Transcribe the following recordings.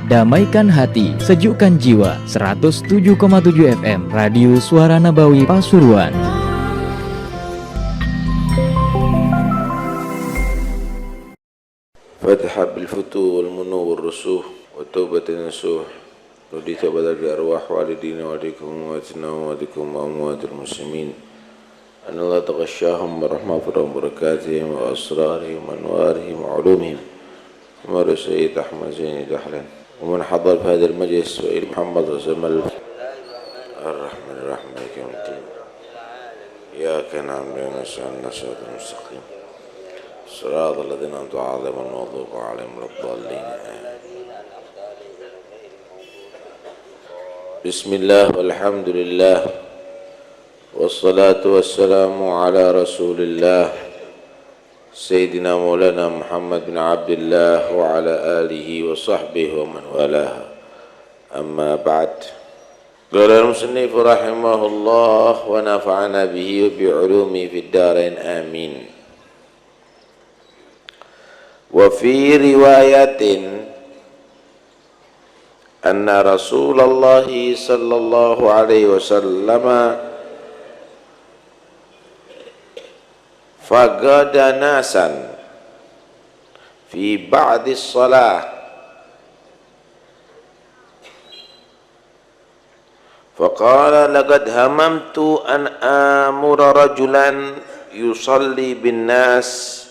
Damaikan hati, sejukkan jiwa. 107,7 FM Radio Suara Nabawi Pasuruan. Fatihah bil futuh wal munu wal rusuh wa taubatin nasuh Rudita badal bi arwah walidina walikum wa atina wa walikum wa amwatil muslimin an Allah taghashahum warahmatullahi wabarakatuh wa asrarihim wa anwarihim wa ulumihim wa Sayyid Ahmad Zaini Dahlan wa man hadar fi hadha al-majlis wa il Muhammad sallallahu ar-Rahman ar-Rahim maliki yawmiddin iyyaka na'budu wa iyyaka nasta'in mustaqim صراط الذين أنعمت عليهم غير المغضوب عليهم ولا الضالين بسم الله والحمد لله والصلاة والسلام على رسول الله سيدنا مولانا محمد بن عبد الله وعلى آله وصحبه ومن والاه أما بعد قال المصنف رحمه الله ونفعنا به وبعلومه في الدارين آمين وفي رواية أن رسول الله صلى الله عليه وسلم فقد ناسا في بعد الصلاة فقال لقد هممت أن آمر رجلا يصلي بالناس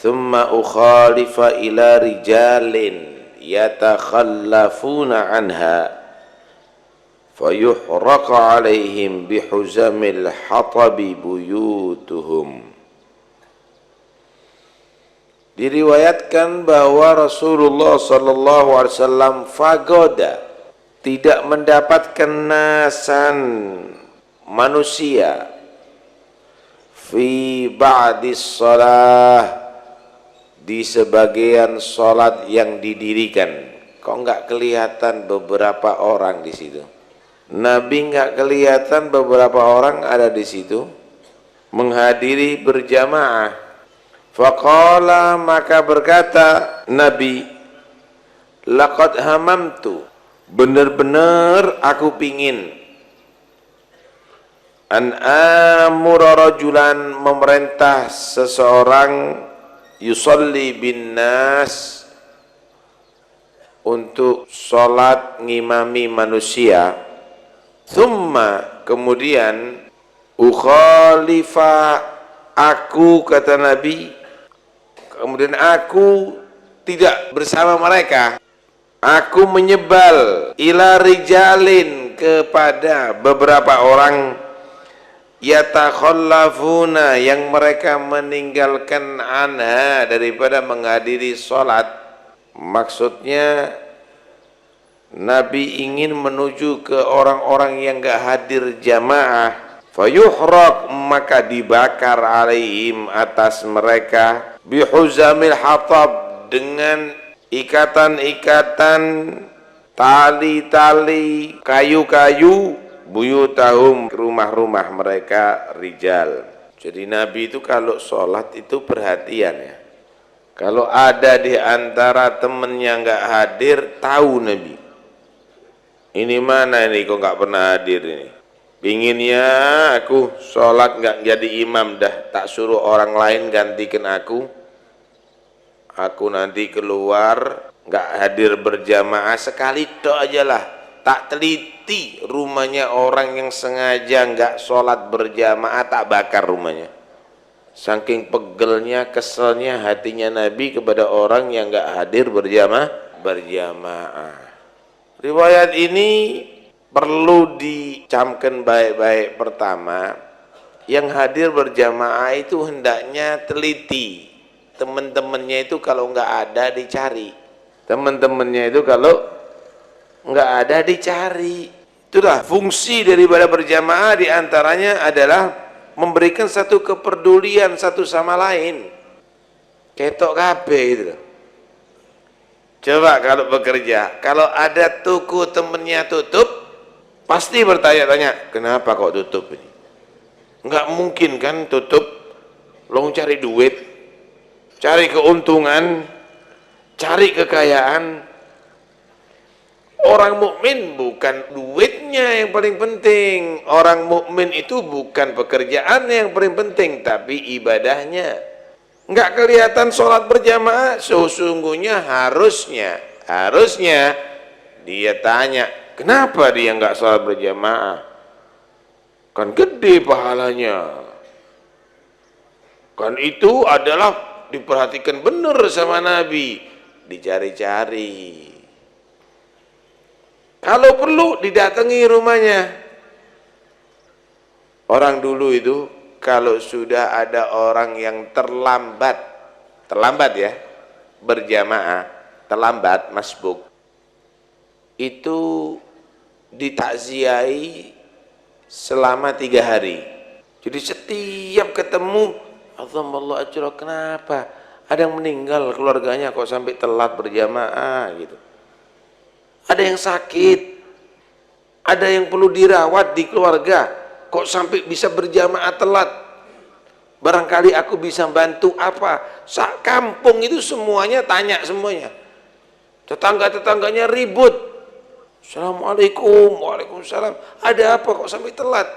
ثم أخالف إلى رجال يتخلفون عنها فيحرق عليهم بحزم الحطب بيوتهم. Diriwayatkan bahwa Rasulullah sallallahu alaihi wasallam fagoda, tidak mendapatkan nasan manusia fi ba'dis shalah, di sebagian sholat yang didirikan. Kok nggak kelihatan beberapa orang di situ? Nabi nggak kelihatan beberapa orang ada di situ menghadiri berjamaah. Faqala, maka berkata Nabi, laqad hamamtu, benar-benar aku pingin an amura rajulan, memerintah seseorang yusalli bin nas, untuk sholat ngimami manusia, thumma, kemudian ukhalifa, aku, kata Nabi, kemudian aku tidak bersama mereka, aku menyebal ila rijalin, kepada beberapa orang, yatakhallafuna, yang mereka meninggalkan anha, daripada menghadiri sholat. Maksudnya Nabi ingin menuju ke orang-orang yang enggak hadir jamaah. Fayuhraq, maka dibakar alaihim, atas mereka, bihuzamil hatab, dengan ikatan-ikatan, tali-tali, kayu-kayu, buyutahum, rumah-rumah mereka, rijal. Jadi Nabi itu kalau sholat itu perhatian ya. Kalau ada di antara temennya nggak hadir, tahu Nabi. Ini mana ini kok nggak pernah hadir ini? Pinginnya aku sholat nggak jadi imam dah, tak suruh orang lain gantikan aku. Aku nanti keluar nggak hadir berjamaah sekali tok aja lah. Tak teliti rumahnya orang yang sengaja nggak sholat berjamaah, tak bakar rumahnya. Saking pegelnya, keselnya hatinya Nabi kepada orang yang nggak hadir berjamaah. Riwayat ini perlu dicamkan baik-baik. Pertama, yang hadir berjamaah itu hendaknya teliti. Teman-temannya itu kalau nggak ada dicari. Teman-temannya itu kalau nggak ada dicari. Itulah fungsi daripada berjamaah, diantaranya adalah memberikan satu kepedulian satu sama lain. Ketok kabeh itu. Coba kalau bekerja, kalau ada toko temennya tutup, pasti bertanya-tanya, kenapa kok tutup ini? Nggak mungkin kan tutup Long cari duit, cari keuntungan, cari kekayaan. Orang mukmin bukan duitnya yang paling penting. Orang mukmin itu bukan pekerjaannya yang paling penting, tapi ibadahnya. Enggak kelihatan sholat berjamaah, sesungguhnya harusnya dia tanya, kenapa dia enggak sholat berjamaah? Kan gede pahalanya. Kan itu adalah diperhatikan benar sama Nabi, dicari-cari. Kalau perlu didatangi rumahnya. Orang dulu itu kalau sudah ada orang yang terlambat ya, berjamaah, terlambat masbuk, itu ditakziahi selama 3 hari. Jadi setiap ketemu, Allah ajra, kenapa? Ada yang meninggal keluarganya kok sampai telat berjamaah gitu. Ada yang sakit, ada yang perlu dirawat di keluarga, kok sampai bisa berjamaah telat. Barangkali aku bisa bantu apa? Kampung itu semuanya tanya semuanya. Tetangga-tetangganya ribut. Assalamualaikum, waalaikumsalam. Ada apa kok sampai telat?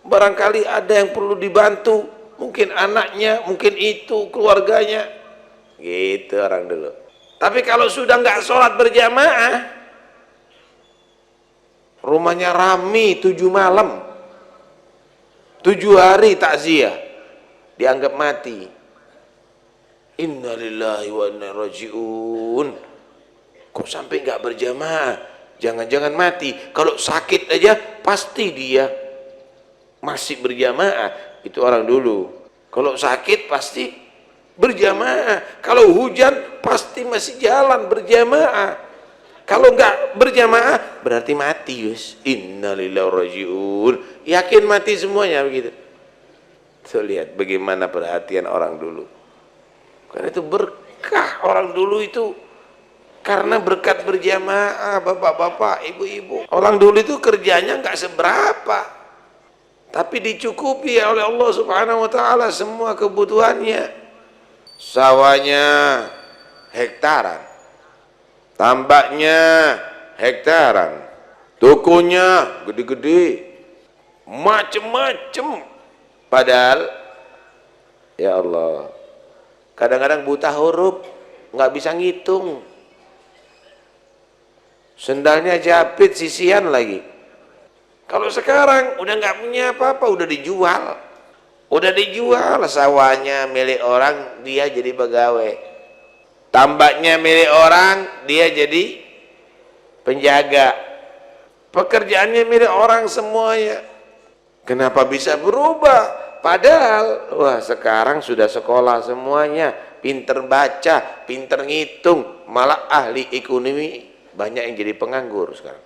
Barangkali ada yang perlu dibantu, mungkin anaknya, mungkin itu keluarganya. Gitu orang dulu. Tapi kalau sudah nggak sholat berjamaah, rumahnya rame 7 malam, 7 hari takziah, dianggap mati. Innalillahi wa inna ilaihi raji'un. Kok sampai nggak berjamaah? Jangan-jangan mati. Kalau sakit aja pasti dia masih berjamaah. Itu orang dulu. Kalau sakit pasti berjamaah. Kalau hujan pasti masih jalan berjamaah. Kalau enggak berjamaah berarti mati, wis. Innalillahi wa raji'un. Yakin mati semuanya begitu. Tuh lihat bagaimana perhatian orang dulu. Karena itu berkah orang dulu itu. Karena berkat berjamaah, bapak-bapak, ibu-ibu. Orang dulu itu kerjanya enggak seberapa, tapi dicukupi oleh Allah Subhanahu wa taala semua kebutuhannya. Sawahnya hektaran, tambaknya hektaran, tokonya gede-gede, macem-macem. Padahal ya Allah, kadang-kadang buta huruf, nggak bisa ngitung. Sendalnya jepit sisian lagi. Kalau sekarang udah nggak punya apa-apa, udah dijual. Udah dijual, sawahnya milik orang, dia jadi pegawai. Tambaknya milik orang, dia jadi penjaga. Pekerjaannya milik orang semuanya. Kenapa bisa berubah? Padahal, wah sekarang sudah sekolah semuanya, pinter baca, pinter ngitung, malah ahli ekonomi banyak yang jadi penganggur sekarang.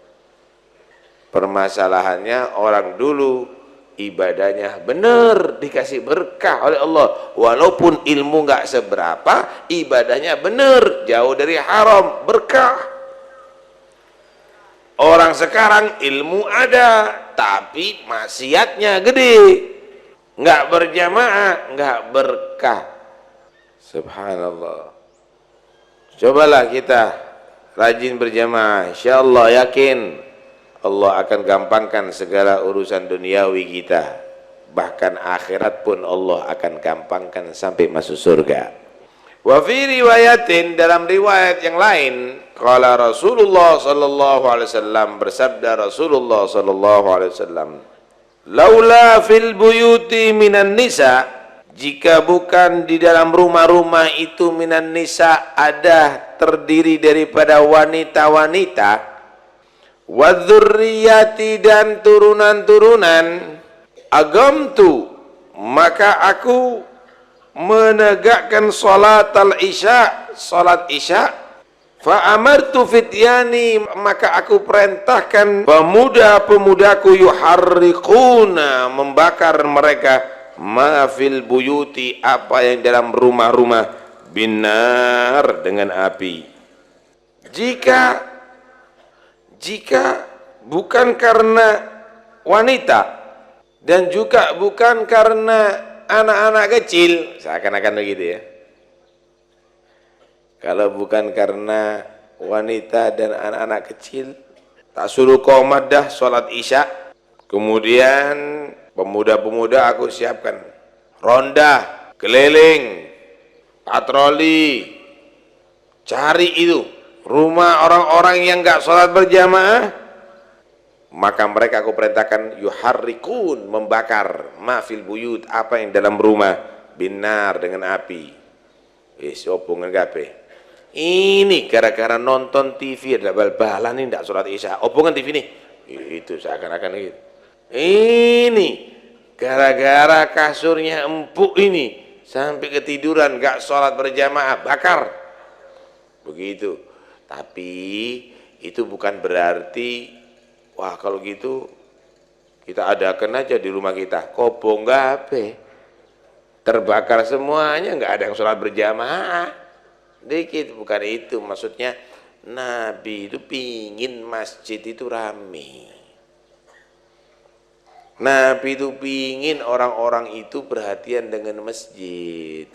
Permasalahannya orang dulu ibadahnya benar, dikasih berkah oleh Allah, walaupun ilmu nggak seberapa, ibadahnya benar, jauh dari haram, berkah. Orang sekarang ilmu ada, tapi maksiatnya gede, nggak berjamaah, nggak berkah. Subhanallah. Cobalah kita rajin berjamaah, insyaallah yakin Allah akan gampangkan segala urusan duniawi kita. Bahkan akhirat pun Allah akan gampangkan sampai masuk surga. Wa fi riwayatin, dalam riwayat yang lain, qala Rasulullah sallallahu alaihi wasallam, bersabda Rasulullah sallallahu alaihi wasallam, laula fil buyuti minan nisa, jika bukan di dalam rumah-rumah itu minan nisa ada terdiri daripada wanita-wanita, wadzurriyati, dan turunan-turunan, agamtu, maka aku menegakkan salat al-isya, salat isya, fa amartu fityani, maka aku perintahkan pemuda-pemudaku, yuharriquna, membakar mereka, ma fil buyuti, apa yang dalam rumah-rumah, binar, dengan api. Jika bukan karena wanita dan juga bukan karena anak-anak kecil, seakan-akan begitu ya. Kalau bukan karena wanita dan anak-anak kecil, tak suruh qomat dah sholat isya. Kemudian pemuda-pemuda aku siapkan ronda, keliling, patroli, cari itu rumah orang-orang yang enggak sholat berjamaah, maka mereka aku perintahkan yuharrikun, membakar mafil buyut, apa yang dalam rumah, binar, dengan api. Opo ngapain? Ini gara-gara nonton TV ada bal-balan ini tidak sholat isya. Opongan TV ini, itu seakan-akan gitu. Ini gara-gara kasurnya empuk ini sampai ketiduran nggak sholat berjamaah, bakar. Begitu. Tapi itu bukan berarti wah kalau gitu kita adakan aja di rumah kita. Kobong gape, terbakar semuanya, nggak ada yang sholat berjamaah. Dikit, bukan itu maksudnya. Nabi itu pingin masjid itu rame. Nabi itu pingin orang-orang itu perhatian dengan masjid.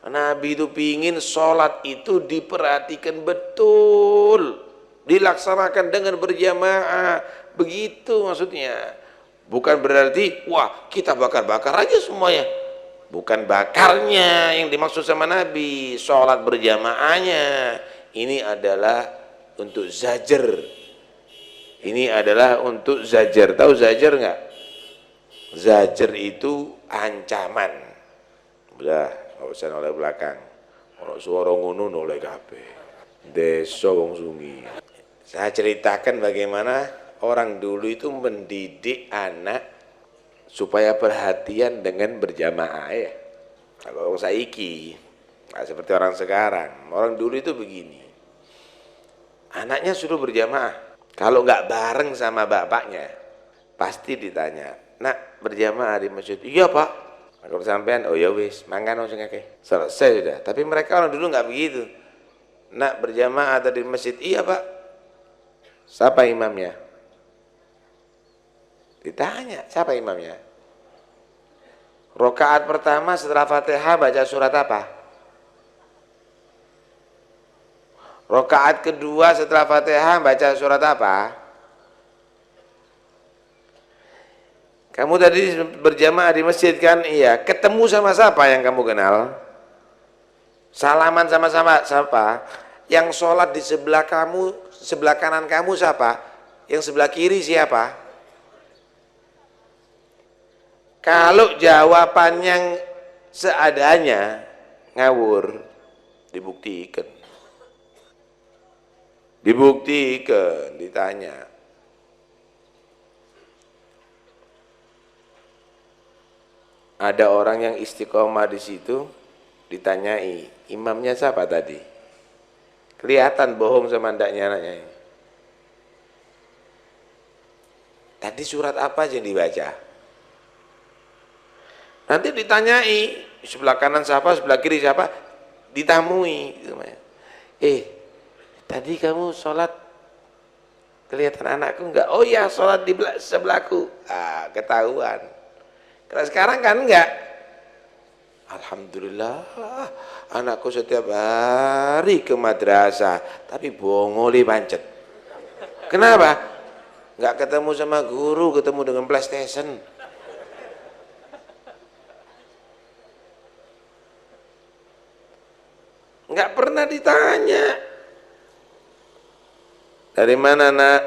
Nabi itu pingin sholat itu diperhatikan betul, dilaksanakan dengan berjamaah. Begitu maksudnya. Bukan berarti wah kita bakar-bakar aja semuanya. Bukan bakarnya yang dimaksud sama Nabi, sholat berjamaahnya. Ini adalah untuk zajar. Ini adalah untuk zajar. Tahu zajar nggak? Zajar itu ancaman. Udah, nggak usah noleh belakang. Orang suara ngono noleh kabeh. Desa wong sungi. Saya ceritakan bagaimana orang dulu itu mendidik anak supaya perhatian dengan berjamaah ya. Kalau saiki, nah seperti orang sekarang. Orang dulu itu begini. Anaknya suruh berjamaah. Kalau nggak bareng sama bapaknya, pasti ditanya, nak berjamaah di masjid? Iya pak. Kalau sampean, oh ya wis, mangkan langsung akeh. Selesai sudah. Tapi mereka orang dulu nggak begitu. Nak berjamaah atau di masjid? Iya pak. Siapa imamnya? Ditanya, siapa imamnya? Rakaat pertama setelah Fatihah baca surat apa? Rakaat kedua setelah Fatihah baca surat apa? Kamu tadi berjamaah di masjid kan? Iya. Ketemu sama siapa yang kamu kenal? Salaman sama-sama siapa? Yang sholat di sebelah kamu, sebelah kanan kamu siapa? Yang sebelah kiri siapa? Kalau jawabannya seadanya, ngawur. Dibuktikan. Dibuktikan, ditanya. Ada orang yang istiqomah di situ, ditanyai, imamnya siapa tadi? Kelihatan bohong sama ndaknya anaknya ini. Tadi surat apa yang dibaca? Nanti ditanyai, sebelah kanan siapa, sebelah kiri siapa, ditamui. Tadi kamu sholat kelihatan anakku enggak? Oh ya, sholat di sebelahku. Ketahuan. Kalau sekarang kan enggak. Alhamdulillah, anakku setiap hari ke madrasah, tapi bongoli pancet. Kenapa? Enggak ketemu sama guru, ketemu dengan PlayStation. Enggak pernah ditanya. Dari mana nak?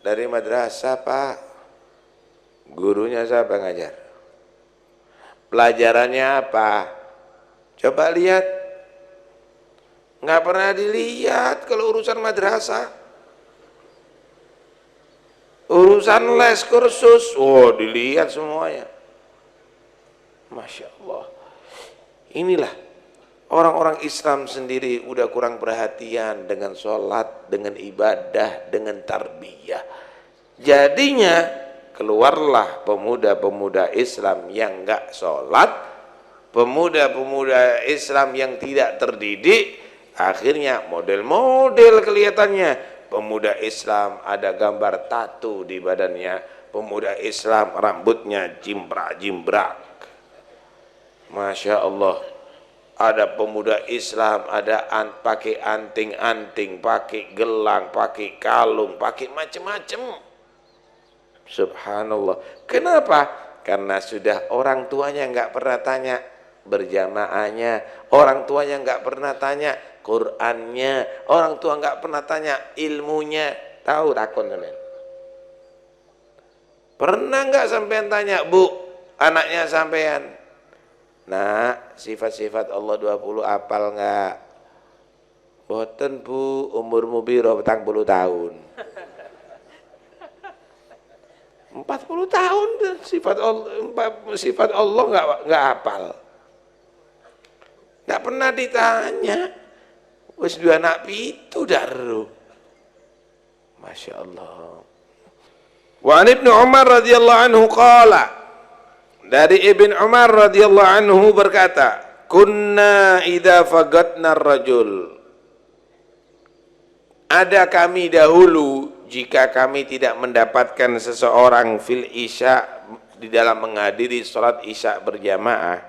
Dari madrasah pak. Gurunya siapa ngajar? Pelajarannya apa? Coba lihat. Enggak pernah dilihat kalau urusan madrasah. Urusan les kursus, dilihat semuanya. Masya Allah. Inilah orang-orang Islam sendiri udah kurang perhatian dengan sholat, dengan ibadah, dengan tarbiyah. Jadinya keluarlah pemuda-pemuda Islam yang enggak sholat, pemuda-pemuda Islam yang tidak terdidik. Akhirnya model-model kelihatannya. Pemuda Islam ada gambar tato di badannya, pemuda Islam rambutnya jimbrak-jimbrak. Masya Allah. Ada pemuda Islam, ada pakai anting-anting, pakai gelang, pakai kalung, pakai macam-macam. Subhanallah. Kenapa? Karena sudah orang tuanya nggak pernah tanya berjamaahnya, orang tuanya nggak pernah tanya Qur'annya, orang tua nggak pernah tanya ilmunya. Tahu takon kalian? Pernah nggak sampean tanya, Bu, anaknya sampean? Nah, sifat-sifat Allah 20 apal nggak? Boten Bu, umurmu biro 40 tahun. 40 tahun sifat Allah nggak hafal. Nggak pernah ditanya. Wis dua anak pitu daru. Masya Allah. Wa an Ibnu Umar radhiyallahu anhu qala, dari Ibn Umar radhiyallahu anhu berkata, kunna idza fagatna ar-rajul, ada kami dahulu jika kami tidak mendapatkan seseorang fil isya, di dalam menghadiri salat isya berjamaah,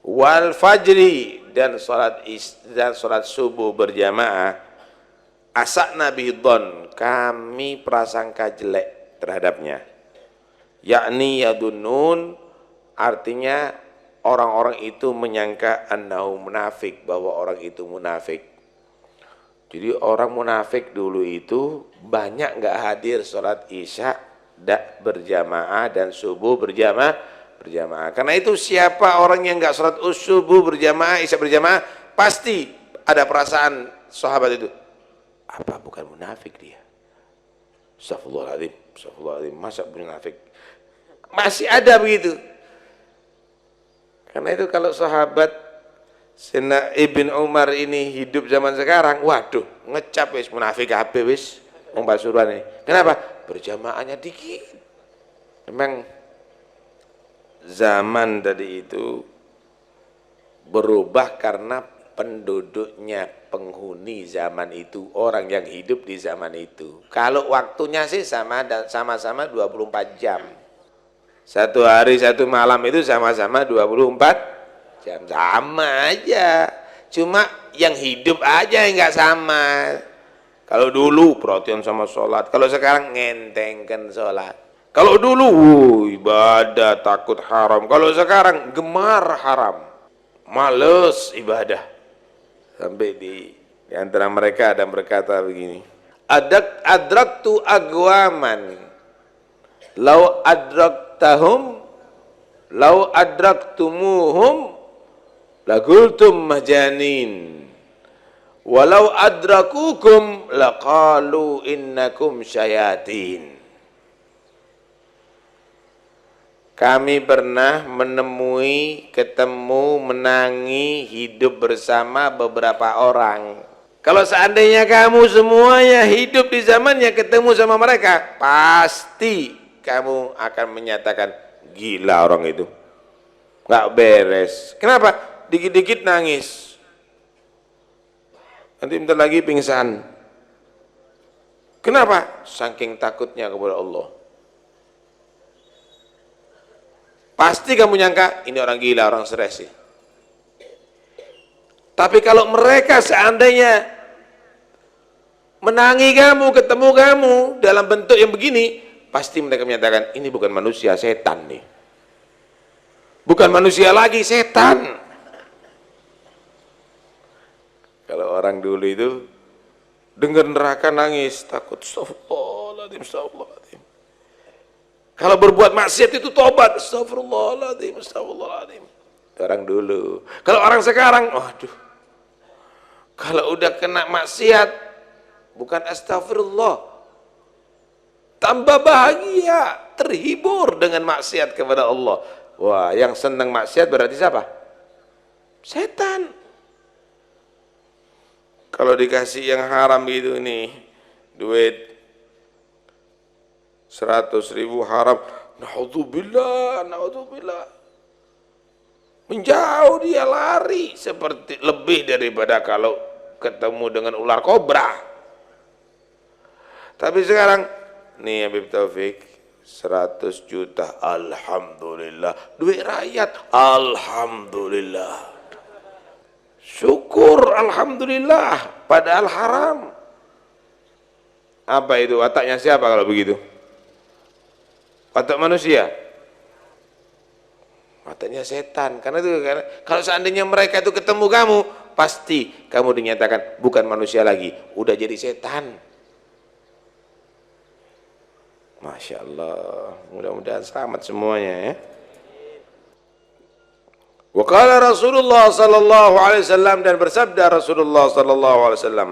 wal fajri, dan salat subuh berjamaah, asakna bidon, kami prasangka jelek terhadapnya, yakni yadunnun, artinya orang-orang itu menyangka annahu munafik, bahwa orang itu munafik. Jadi orang munafik dulu itu banyak nggak hadir sholat isya berjamaah dan subuh berjamaah. Karena itu siapa orang yang nggak sholat subuh berjamaah, isya berjamaah, pasti ada perasaan sahabat itu, apa bukan munafik dia? Astagfirullahaladzim, masa munafik? Masih ada begitu. Karena itu kalau sahabat Sayyidina Ibn Umar ini hidup zaman sekarang, waduh, ngecap wis munafik kabeh wis wong Pasuruan ini. Kenapa? Berjamaahnya dikit. Memang zaman tadi itu berubah karena penduduknya, penghuni zaman itu, orang yang hidup di zaman itu. Kalau waktunya sih sama-sama 24 jam. Satu hari satu malam itu sama-sama 24 jam, sama aja, cuma yang hidup aja yang nggak sama. Kalau dulu perhatian sama sholat, kalau sekarang ngentengkan sholat. Kalau dulu ibadah takut haram, kalau sekarang gemar haram, males ibadah. Sampai di antara mereka ada yang berkata begini, adraktu agwaman lau adraktumuhum laqultum majanin walau adrakukum laqalu innakum syayatin. Kami pernah ketemu, menangi, hidup bersama beberapa orang. Kalau seandainya kamu semuanya hidup di zamannya, ketemu sama mereka, pasti kamu akan menyatakan, gila orang itu, nggak beres. Kenapa? Dikit-dikit nangis, nanti bentar lagi pingsan. Kenapa? Saking takutnya kepada Allah. Pasti kamu nyangka ini orang gila, orang stres sih. Tapi kalau mereka seandainya menangi kamu, ketemu kamu dalam bentuk yang begini, pasti mereka menyatakan ini bukan manusia, setan nih. Bukan manusia lagi, setan. Kalau orang dulu itu dengar neraka nangis, takut, astagfirullahaladzim. Kalau berbuat maksiat itu tobat, astagfirullahaladzim. Orang dulu. Kalau orang sekarang, waduh, kalau udah kena maksiat, bukan astagfirullah, tambah bahagia, terhibur dengan maksiat kepada Allah. Wah, yang senang maksiat berarti siapa? Setan. Kalau dikasih yang haram gitu nih, duit 100.000 haram, naudzubillah, menjauh dia, lari seperti lebih daripada kalau ketemu dengan ular kobra. Tapi sekarang nih Habib Taufik, 100 juta, alhamdulillah. Duit rakyat, alhamdulillah. Syukur, alhamdulillah, padahal haram. Apa itu? Wataknya siapa kalau begitu? Watak manusia? Wataknya setan. Karena itu, kalau seandainya mereka itu ketemu kamu, pasti kamu dinyatakan bukan manusia lagi, udah jadi setan. Masya Allah, mudah-mudahan selamat semuanya ya. Wa qala Rasulullah sallallahu alaihi wasallam, dan bersabda Rasulullah sallallahu alaihi wasallam,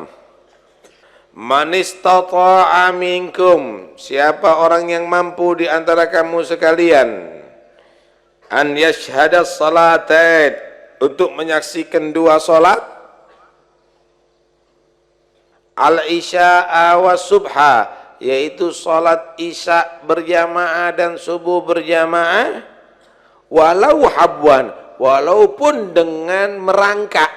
man istata'a minkum, siapa orang yang mampu di antara kamu sekalian, an yashhada salatain, untuk menyaksikan dua salat, al-isya'a wa subha, yaitu salat isya berjamaah dan subuh berjamaah, walau habwan, walaupun dengan merangkak,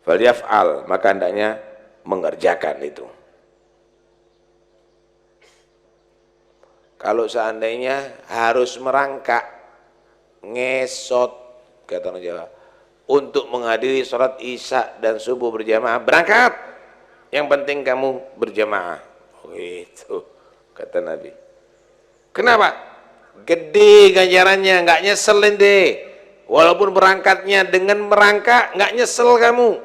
falyaf'al, maka hendaknya mengerjakan itu. Kalau seandainya harus merangkak, ngesot, kata orang Jawa, untuk menghadiri sholat isya dan subuh berjamaah, berangkat, yang penting kamu berjamaah. Oh itu kata Nabi. Kenapa? Gede ganjarannya, nggak nyesel ente. Walaupun berangkatnya dengan merangkak, nggak nyesel kamu.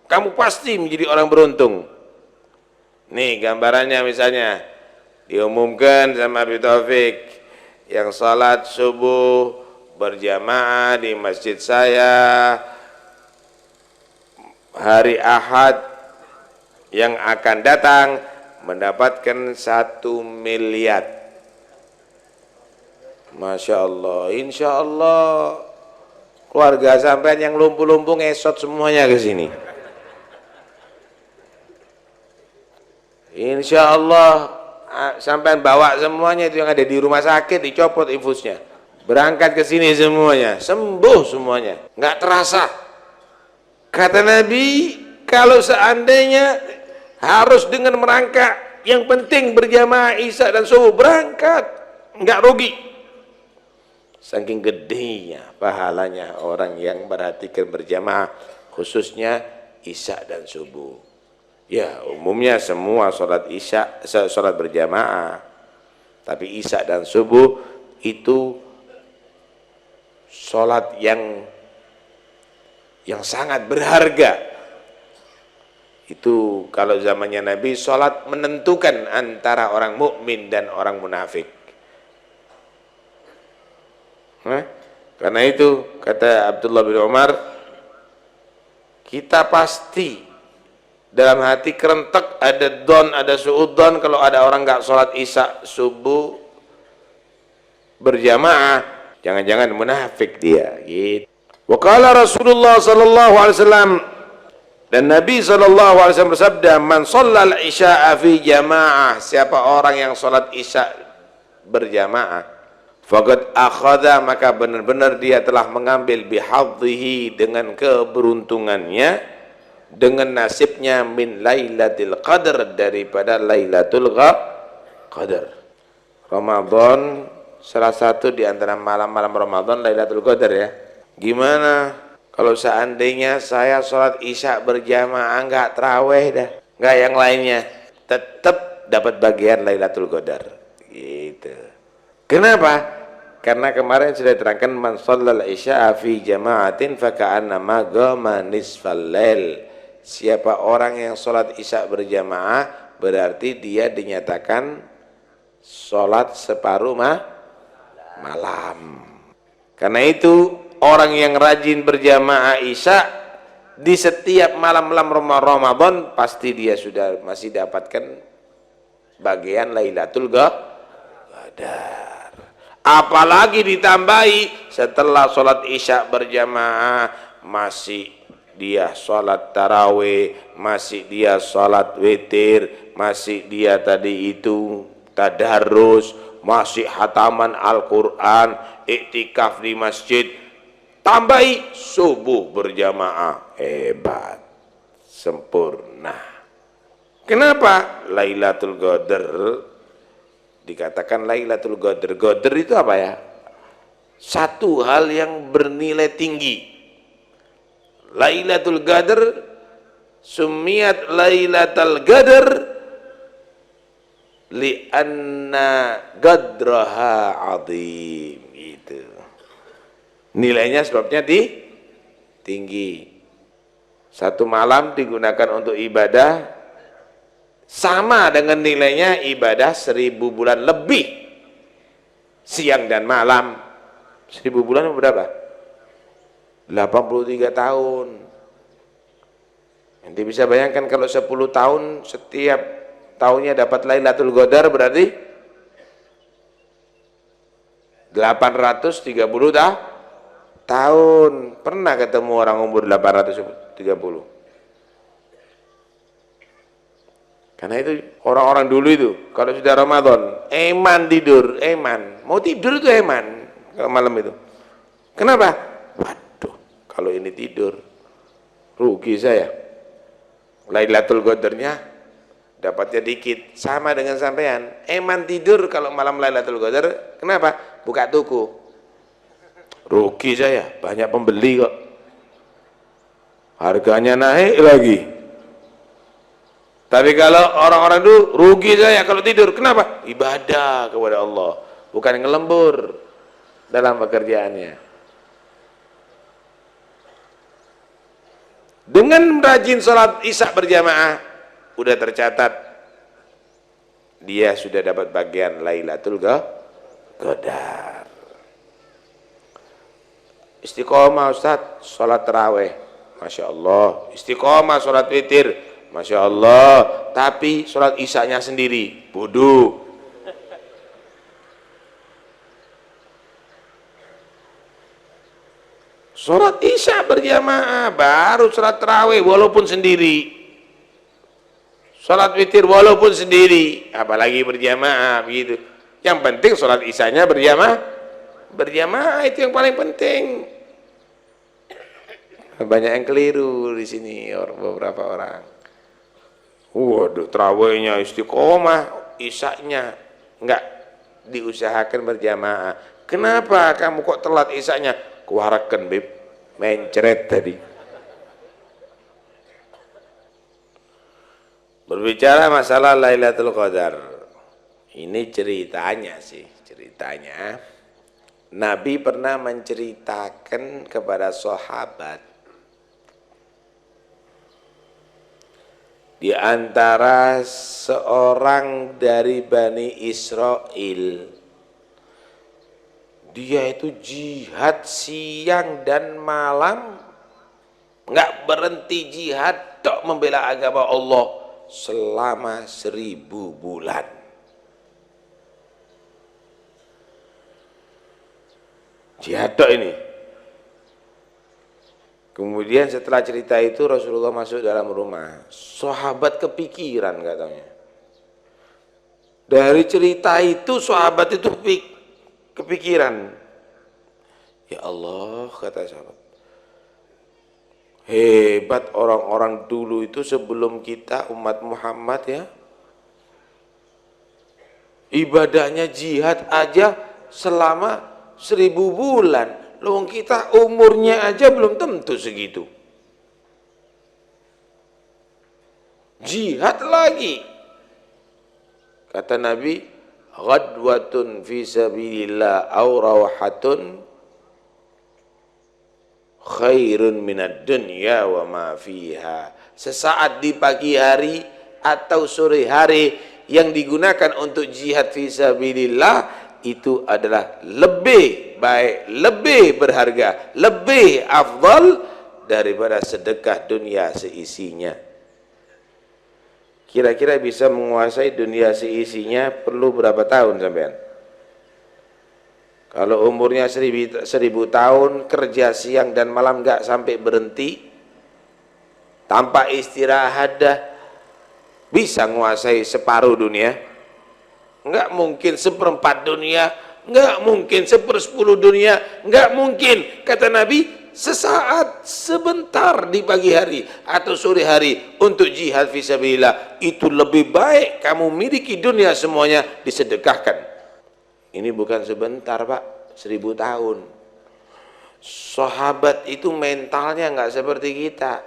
Kamu pasti menjadi orang beruntung. Nih gambarannya, misalnya diumumkan sama Abi Taufik, yang salat subuh berjamaah di masjid saya hari Ahad yang akan datang mendapatkan 1 miliar. Masya Allah, insya Allah keluarga sampean yang lumpuh-lumpuh ngesot semuanya ke sini. Insya Allah sampean bawa semuanya itu yang ada di rumah sakit, dicopot infusnya, berangkat ke sini semuanya, sembuh semuanya, nggak terasa. Kata Nabi, kalau seandainya harus dengan merangkak, yang penting berjamaah isya dan subuh, berangkat, nggak rugi. Saking gedenya pahalanya orang yang perhatikan berjamaah, khususnya isya dan subuh. Ya umumnya semua sholat isya, sholat berjamaah, tapi isya dan subuh itu sholat yang sangat berharga. Itu kalau zamannya Nabi, sholat menentukan antara orang mukmin dan orang munafik. Karena itu kata Abdullah bin Umar, kita pasti dalam hati kerentek, ada don, ada suudon, kalau ada orang nggak sholat isya subuh berjamaah, jangan-jangan munafik dia. Gitu. Wa qala Rasulullah sallallahu alaihi wasallam, dan Nabi SAW bersabda, man shallal isya'a fi jamaah, siapa orang yang sholat isya berjamaah, faqad akhadha, maka benar-benar dia telah mengambil bihadhihi, dengan keberuntungannya, dengan nasibnya, min lailatul qadar, daripada lailatul qadar. Ramadan, salah satu di antara malam-malam Ramadan lailatul qadar ya. Gimana kalau seandainya saya sholat isya berjamaah, nggak taraweh dah, nggak yang lainnya, tetap dapat bagian Lailatul Qadar. Gitu. Kenapa? Karena kemarin sudah diterangkan, man shallal isya fi jama'atin faka'annama qama nisfal lail. Siapa orang yang sholat isya berjamaah, berarti dia dinyatakan sholat separuh malam. Karena itu orang yang rajin berjamaah isya di setiap malam-malam Ramadan, pasti dia sudah masih dapatkan bagian Lailatul Qadar. Apalagi ditambahi setelah sholat isya berjamaah, masih dia sholat tarawih, masih dia sholat witir, masih dia tadi itu tadarus, masih hataman Al-Quran, iktikaf di masjid, tambahi subuh berjamaah, hebat, sempurna. Kenapa? Lailatul Qadar Dikatakan Lailatul Qadar. Qadar itu apa ya? Satu hal yang bernilai tinggi. Lailatul Qadar sumiyat Lailatul Qadar li'anna qadraha azim. Itu nilainya, sebabnya tinggi. Satu malam digunakan untuk ibadah sama dengan nilainya ibadah 1000 bulan lebih, siang dan malam. 1000 bulan berapa? 83 tahun. Nanti bisa bayangkan kalau 10 tahun setiap tahunnya dapat Lailatul Qadar, berarti 830 tahun. Pernah ketemu orang umur 830? Karena itu orang-orang dulu itu kalau sudah Ramadan eman tidur, eman mau tidur itu eman kalau malam itu. Kenapa? Waduh, kalau ini tidur rugi saya. Lailatul Qadarnya dapatnya dikit, sama dengan sampean eman tidur kalau malam Lailatul Qadar. Kenapa? Buka toko, rugi saya, banyak pembeli kok, harganya naik lagi. Tapi kalau orang-orang itu rugi saya kalau tidur. Kenapa? Ibadah kepada Allah, bukan ngelembur dalam pekerjaannya. Dengan rajin sholat isya berjamaah, udah tercatat dia sudah dapat bagian Lailatul Qadar. Istiqomah Ustaz, sholat tarawih, Masya Allah. Istiqomah sholat witir, Masya Allah. Tapi sholat isyanya sendiri, bodoh. Sholat isya berjamaah, baru sholat tarawih walaupun sendiri. Sholat witir walaupun sendiri, apalagi berjamaah begitu. Yang penting sholat isyanya berjamaah itu yang paling penting. Banyak yang keliru di sini beberapa orang. Waduh, tarawihnya istiqomah, isyanya enggak diusahakan berjamaah. Kenapa kamu kok telat isyanya? Kuharakan beb, mencret tadi. Berbicara masalah Lailatul Qadar, ini ceritanya Nabi pernah menceritakan kepada sahabat, di antara seorang dari Bani Israel, dia itu jihad siang dan malam, nggak berhenti jihad tok membela agama Allah selama 1000 bulan. Jihad tok ini. Kemudian setelah cerita itu Rasulullah masuk dalam rumah. Sahabat kepikiran katanya. Dari cerita itu sahabat itu kepikiran. Ya Allah, kata sahabat, hebat orang-orang dulu itu sebelum kita umat Muhammad ya. Ibadahnya jihad aja selama 1000 bulan. Loh, kita umurnya aja belum tentu segitu. Jihad lagi. Kata Nabi, ghadwatun fi sabilillah aw rawhatun khairun minad dunya wa ma fiha. Sesaat di pagi hari atau sore hari yang digunakan untuk jihad fi sabilillah itu adalah lebih baik, lebih berharga, lebih afdal daripada sedekah dunia seisinya. Kira-kira bisa menguasai dunia seisinya perlu berapa tahun sampean? Kalau umurnya 1000 tahun, kerja siang dan malam nggak sampai berhenti, tanpa istirahat dah, bisa menguasai separuh dunia? Enggak mungkin 1/4 dunia, enggak mungkin 1/10 dunia, enggak mungkin. Kata Nabi, sesaat, sebentar di pagi hari atau sore hari untuk jihad fisabilillah, itu lebih baik kamu miliki dunia semuanya disedekahkan. Ini bukan sebentar Pak, 1000 tahun. Sahabat itu mentalnya nggak seperti kita.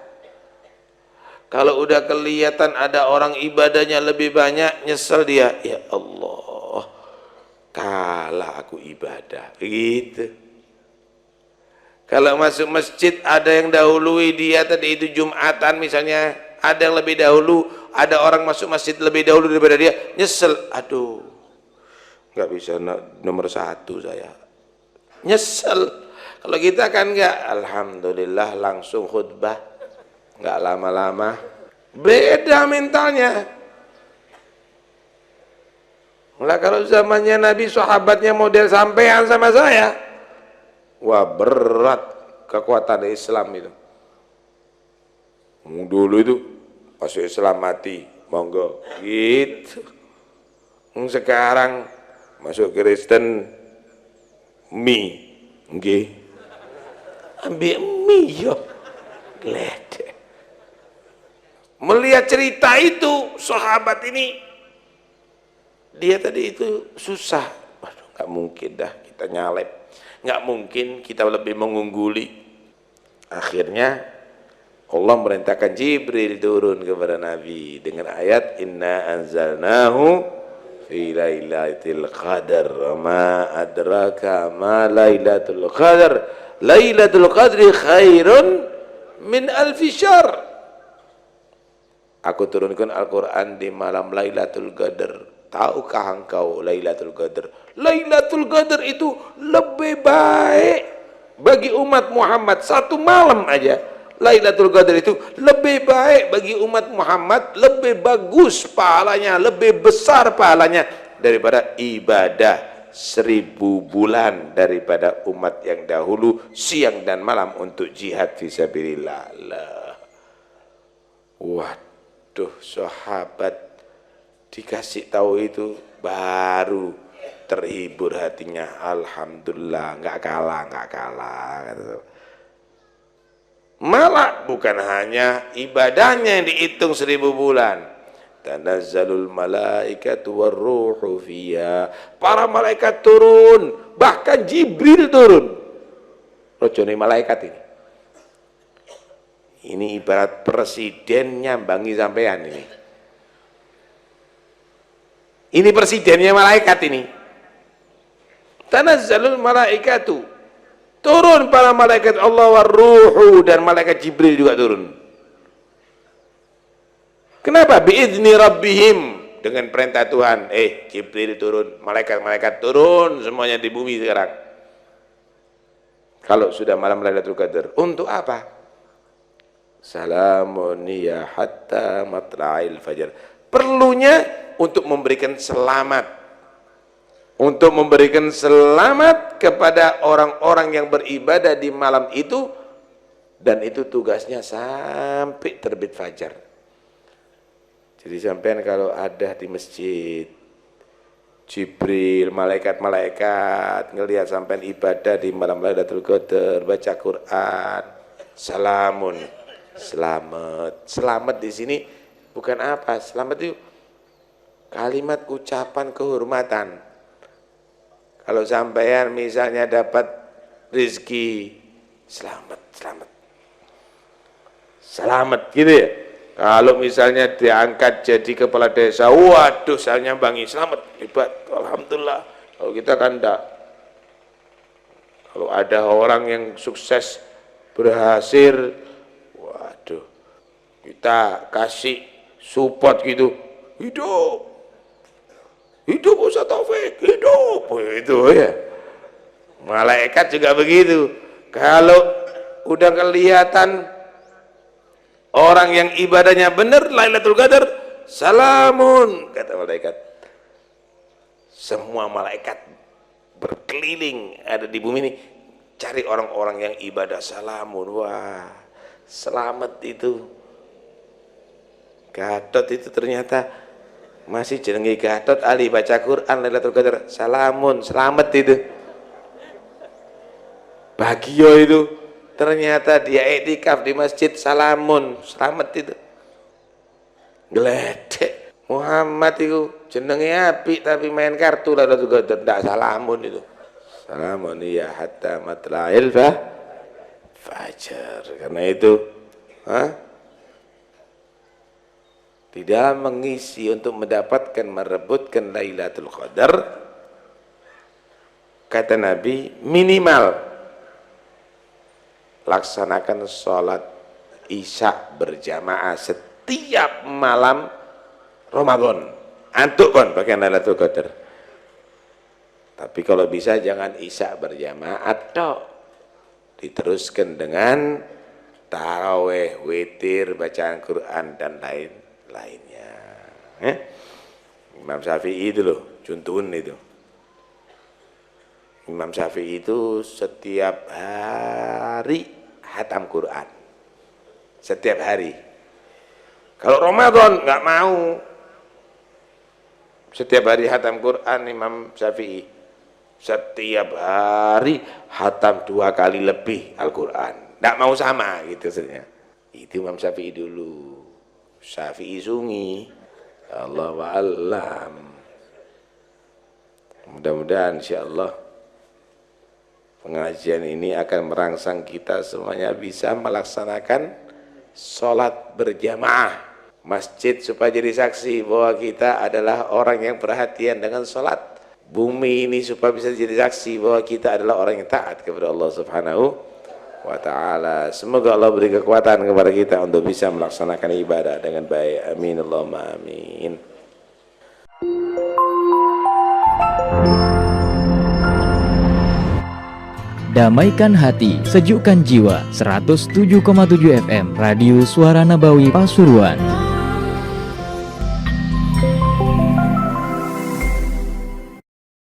Kalau udah kelihatan ada orang ibadahnya lebih banyak, nyesel dia, ya Allah, kalah aku ibadah, gitu. Kalau masuk masjid ada yang dahului dia, tadi itu Jumatan misalnya, ada yang lebih dahulu, ada orang masuk masjid lebih dahulu daripada dia, nyesel, aduh, nggak bisa nomor 1 saya, nyesel. Kalau kita kan nggak, alhamdulillah langsung khutbah, nggak lama-lama. Beda mentalnya. Nah, kalau zamannya Nabi, sahabatnya model sampean sama saya, wah berat kekuatan Islam itu. Dulu itu masuk Islam mati, monggo gitu. Sekarang masuk Kristen, mie, nggih. Ambil mie yo, gledek. Melihat cerita itu, sahabat ini, dia tadi itu susah. Waduh, nggak mungkin dah kita nyalep, nggak mungkin kita lebih mengungguli. Akhirnya Allah merintahkan Jibril turun kepada Nabi dengan ayat Inna anzalnahu fi lailatul qadar ma adraka ma lailatul qadar lailatul qadri khairun min alfi syahr. Aku turunkan Al-Quran di malam Lailatul Qadar. Tahukah engkau Lailatul Qadar? Lailatul Qadar itu lebih baik bagi umat Muhammad. Satu malam aja Lailatul Qadar itu lebih baik bagi umat Muhammad, lebih bagus pahalanya, lebih besar pahalanya daripada ibadah 1000 bulan daripada umat yang dahulu siang dan malam untuk jihad fisabilillah. Waduh, sahabat dikasih tahu itu baru terhibur hatinya. Alhamdulillah, nggak kalah gitu. Malah bukan hanya ibadahnya yang dihitung 1000 bulan. Tanazzalul malaikatu warruhu fiha. Para malaikat turun, bahkan Jibril turun. Rojone malaikat ini. Ini ibarat presiden nyambangi sampean ini. Ini presidennya malaikat ini. Tanazzalul malaikatu. Turun para malaikat Allah warruhu, dan malaikat Jibril juga turun. Kenapa? Biizni rabbihim, dengan perintah Tuhan. Jibril turun, malaikat-malaikat turun semuanya di bumi sekarang. Kalau sudah malam Lailatul Qadar. Untuk apa? Salamun ya hatta matla'il fajar. Perlunya untuk memberikan selamat, untuk memberikan selamat kepada orang-orang yang beribadah di malam itu, dan itu tugasnya sampai terbit fajar. Jadi sampean kalau ada di masjid, Jibril, malaikat-malaikat ngelihat sampean ibadah di malam Lailatul Qadar, baca Quran, salamun, selamat. Selamat di sini bukan apa, selamat itu kalimat ucapan kehormatan. Kalau sampean misalnya dapat rezeki, selamat, selamat, selamat gitu ya. Kalau misalnya diangkat jadi kepala desa, waduh saya nyambangi, selamat, hebat, alhamdulillah. Kalau kita kan enggak. Kalau ada orang yang sukses, berhasil, waduh, kita kasih support gitu, hidup, hidup Ustaz Taufik, hidup, itu ya. Malaikat juga begitu. Kalau udah kelihatan orang yang ibadahnya benar Lailatul Qadar, salamun, kata malaikat. Semua malaikat berkeliling ada di bumi ini cari orang-orang yang ibadah salamun. Wah, selamat itu. Gatot itu ternyata masih jenenge Gatot ahli baca Quran Lailatul Qadar, salamun, selamat itu. Bagio itu Ternyata dia iktikaf di masjid Salamun, Slamet itu. Geledek. Muhammad itu jenenge apik tapi main kartu lah juga tidak Salamun itu. Salamun ya hatta matla'il fajar. Karena itu, di dalam mengisi untuk mendapatkan merebutkan Lailatul Qadar, kata Nabi, minimal laksanakan sholat isya berjamaah setiap malam Ramadan. Antuk kon pakai Lailatul Qadar. Tapi kalau bisa jangan isya berjamaah tok. Diteruskan dengan tarawih, witir, bacaan Quran dan lain-lainnya. Imam Syafi'i itu loh, contohin itu. Imam Syafi'i itu setiap hari hatam Quran. Setiap hari. Kalau Ramadan nggak mau. Setiap hari hatam Quran Imam Syafi'i. Setiap hari hatam 2 kali lebih Al-Quran. Nggak mau sama gitu sebenarnya. Itu Imam Syafi'i dulu. Syafi'i sungi. Allahu a'lam. Mudah-mudahan insyaallah pengajian ini akan merangsang kita semuanya bisa melaksanakan sholat berjamaah. Masjid supaya jadi saksi bahwa kita adalah orang yang perhatian dengan sholat. Bumi ini supaya bisa jadi saksi bahwa kita adalah orang yang taat kepada Allah Subhanahu wa ta'ala. Semoga Allah beri kekuatan kepada kita untuk bisa melaksanakan ibadah dengan baik. Amin Allahumma amin. Damaikan hati, sejukkan jiwa. 107,7 FM Radio Suara Nabawi Pasuruan.